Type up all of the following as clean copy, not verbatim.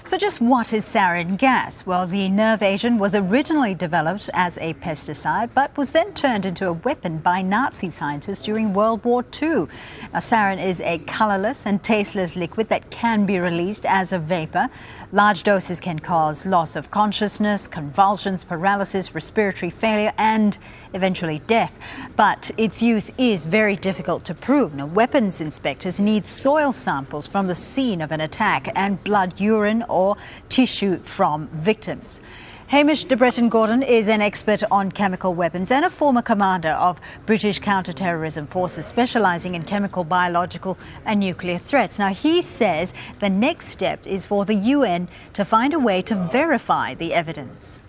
So just what is sarin gas? Well, the nerve agent was originally developed as a pesticide, but was then turned into a weapon by Nazi scientists during World War II. Now, sarin is a colorless and tasteless liquid that can be released as a vapor. Large doses can cause loss of consciousness, convulsions, paralysis, respiratory failure, and eventually death. But its use is very difficult to prove. Now, weapons inspectors need soil samples from the scene of an attack and blood, urine, or tissue from victims. Hamish de Bretton-Gordon is an expert on chemical weapons and a former commander of British counter-terrorism forces specialising in chemical, biological and nuclear threats. Now, he says the next step is for the UN to find a way to verify the evidence.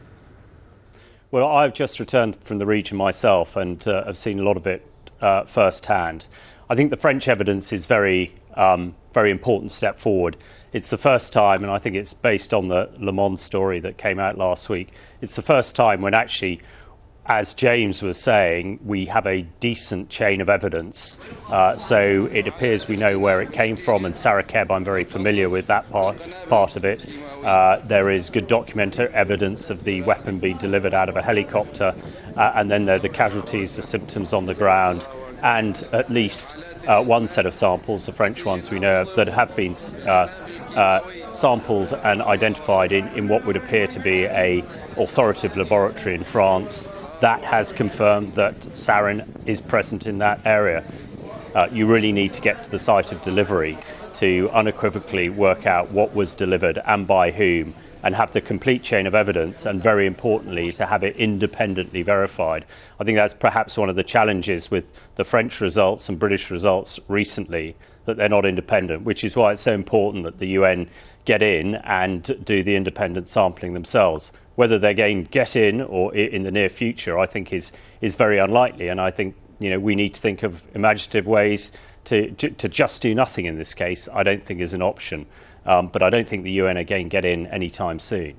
Well, I've just returned from the region myself and have seen a lot of it firsthand. I think the French evidence is very important step forward. It's the first time, and I think it's based on the Le Monde story that came out last week, it's the first time when actually, as James was saying, we have a decent chain of evidence. So it appears we know where it came from, and Sarakeb, I'm very familiar with that part of it. There is good documented evidence of the weapon being delivered out of a helicopter, and then there are the casualties, the symptoms on the ground, and at least one set of samples, the French ones we know of, that have been sampled and identified in what would appear to be a authoritative laboratory in France that has confirmed that sarin is present in that area. You really need to get to the site of delivery to unequivocally work out what was delivered and by whom, and have the complete chain of evidence, and very importantly to have it independently verified. I think that's perhaps one of the challenges with the French results and British results recently, that they're not independent, which is why it's so important that the UN get in and do the independent sampling themselves. Whether they get in or in the near future, I think is very unlikely, and I think we need to think of imaginative ways to just do nothing in this case. I don't think is an option. But I don't think the UN again get in anytime soon.